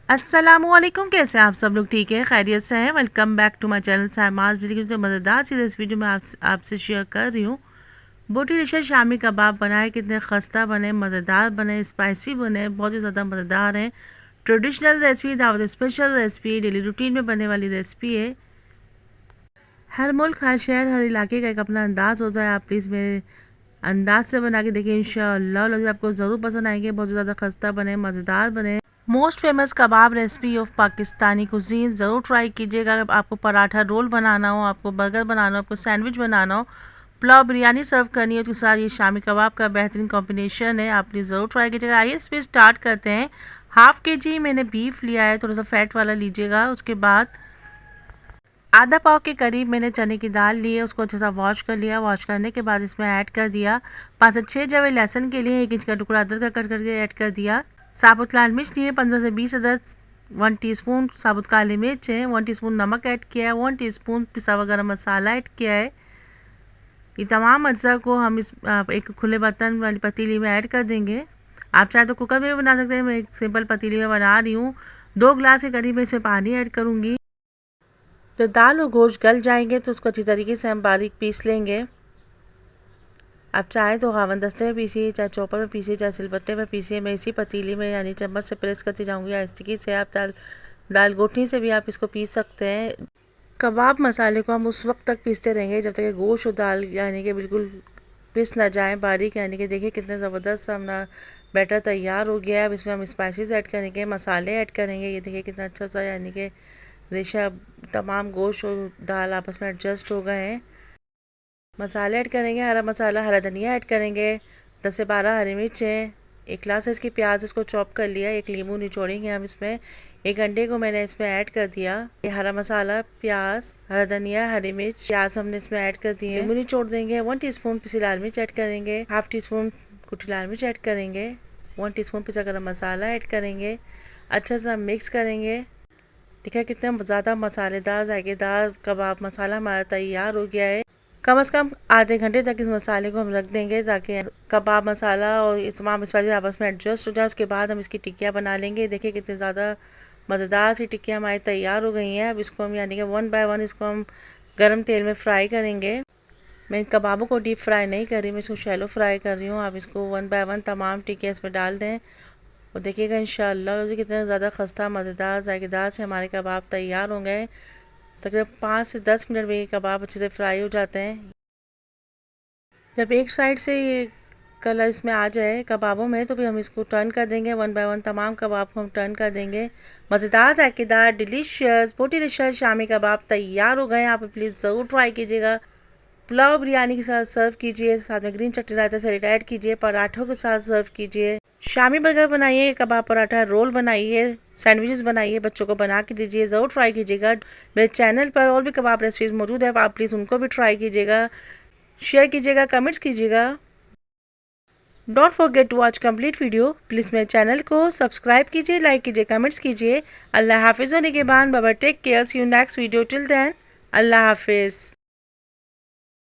अस्सलामुअलैकुम, कैसे हैं आप सब लोग? ठीक है, खैरियत से हैं। Welcome back to my channel सहमाज की जो मज़ेदार सी रेसिपी जो मैं आपसे शेयर कर रही हूँ। बोटी डिशर शामी कबाब बनाए, कितने खस्ता बने, मज़ेदार बने, स्पाइसी बने, बहुत ही ज़्यादा मज़ेदार हैं। ट्रेडिशनल रेसिपी, दावत स्पेशल रेसिपी, डेली रूटीन में बनने वाली रेसिपी है। हर मुल्क, हर शहर, हर इलाके का एक अपना अंदाज़ होता है। आप प्लीज़ मेरे अंदाज से बना के देखिए, इंशाअल्लाह आपको ज़रूर पसंद आएंगे। बहुत ज़्यादा खस्ता बने, मज़ेदार बने। Most famous kebab recipe of Pakistani cuisine ज़रूर ट्राई कीजिएगा। अगर आपको पराठा रोल बनाना हो, आपको बर्गर बनाना हो, आपको सैंडविच बनाना हो, पुलाव बिरयानी सर्व करनी हो, तो साथ ये शामी कबाब का बेहतरीन कॉम्बिनेशन है। आप प्लीज़ ज़रूर ट्राई कीजिएगा। आइए इस पर स्टार्ट करते हैं। हाफ़ के जी मैंने बीफ लिया है, थोड़ा सा फैट वाला लीजिएगा। उसके बाद आधा पाव के करीब मैंने चने की दाल ली है, उसको अच्छे से वॉश कर लिया। वॉश करने के बाद इसमें ऐड कर दिया 5 से 6 जवे लहसुन के लिए, 1 इंच का टुकड़ा अदरक का कट करके ऐड कर दिया। साबुत लाल मिर्च लिए 15 से 20 अदद, 1 टीस्पून साबुत काली मिर्च है, 1 टीस्पून नमक ऐड किया है, 1 टीस्पून पिसा हुआ गरम मसाला ऐड किया है। ये तमाम अज्जा को हम इस एक खुले बर्तन वाली पतीली में ऐड कर देंगे। आप चाहे तो कुकर में भी बना सकते हैं, मैं एक सिंपल पतीली में बना रही हूँ। 2 गिलास के करीब में इसमें पानी ऐड करूँगी। तो दाल और गोश्त गल जाएंगे तो उसको अच्छी तरीके से हम बारीक पीस लेंगे। आप चाहें तो खावन दस्ते में पीसिए, चाहे चॉपर में पीसिए, चाहे सिलबट्टे में पीसिए। मैं इसी पतीली में यानी चम्मच से प्रेस करती जाऊंगी आहिस्ते से। आप दाल घोटनी से भी आप इसको पीस सकते हैं। कबाब मसाले को हम उस वक्त तक पीसते रहेंगे जब तक कि गोश्त और दाल यानी कि बिल्कुल पिस ना जाए बारीक। यानी कि देखिए कितने ज़बरदस्त अपना बैटर तैयार हो गया है। अब इसमें हम स्पाइसेस ऐड करेंगे, मसाले ऐड करेंगे। ये देखिए कितना अच्छा सा यानी कि रेशा तमाम गोश्त और दाल आपस में एडजस्ट हो गए हैं। मसाले ऐड करेंगे, हरा मसाला, हरा धनिया ऐड करेंगे, 10 से 12 हरी मिर्च है, 1 ग्लास इसकी प्याज इसको चॉप कर लिया, 1 नींबू निचोड़ेंगे हम इसमें, 1 अंडे को मैंने इसमें ऐड कर दिया। ये हरा मसाला, प्याज, हरा धनिया, हरी मिर्च, प्याज हमने इसमें ऐड कर दिए। नींबू निचोड़ देंगे। 1 टीस्पून पिसी लाल मिर्च ऐड करेंगे, हाफ टीस्पून कुटी लाल मिर्च ऐड करेंगे, 1 टीस्पून पिसा गरम मसाला ऐड करेंगे। अच्छा सा मिक्स करेंगे। देखिए कितना ज़्यादा मसालेदार जायकेदार कबाब मसाला हमारा तैयार हो गया है। कम से कम आधे घंटे तक इस मसाले को हम रख देंगे ताकि कबाब मसाला और तमाम मसाले आपस में एडजस्ट हो जाए। उसके बाद हम इसकी टिक्कियाँ बना लेंगे। देखिए कितनी ज़्यादा मज़ेदार सी टिक्कियाँ हमारी तैयार हो गई हैं। अब इसको हम यानी कि 1 बाय 1 इसको हम गरम तेल में फ्राई करेंगे। मैं कबाबों को डीप फ्राई नहीं कर रही, मैं इसको शैलो फ्राई कर रही हूँ। आप इसको 1 बाय 1 तमाम टिक्कियाँ इसमें डाल दें और देखिएगा इंशाअल्लाह कितने ज़्यादा खस्ता मज़ेदार जायकेदार से हमारे कबाब तैयार हो गए। तकरीबन 5 से 10 मिनट में ये कबाब अच्छे से फ्राई हो जाते हैं। जब एक साइड से ये कलर इसमें आ जाए कबाबों में तो भी हम इसको टर्न कर देंगे। 1 बाय 1 तमाम कबाब को हम टर्न कर देंगे। मज़ेदार जायकेदार डिलीशियस बोटी डिशर शामी कबाब तैयार हो गए। आप प्लीज़ ज़रूर ट्राई कीजिएगा। पुलाव बिरयानी के साथ सर्व कीजिए, साथ में ग्रीन चटनी रायता सैलेड ऐड कीजिए, पराठों के साथ सर्व कीजिए। शामी बर्गर बनाइए, कबाब पराठा रोल बनाइए, सैंडविचेस बनाइए, बच्चों को बना के दीजिए। ज़रूर ट्राई कीजिएगा। मेरे चैनल पर और भी कबाब रेसिपीज़ मौजूद है, आप प्लीज़ उनको भी ट्राई कीजिएगा, शेयर कीजिएगा, कमेंट्स कीजिएगा। Don't forget to watch complete video. Please मेरे चैनल को सब्सक्राइब कीजिए, लाइक कीजिए, कमेंट्स कीजिए। अल्लाह हाफिज़। होने के बाद बाबा take care. See you next video. Till then अल्लाह हाफिज़।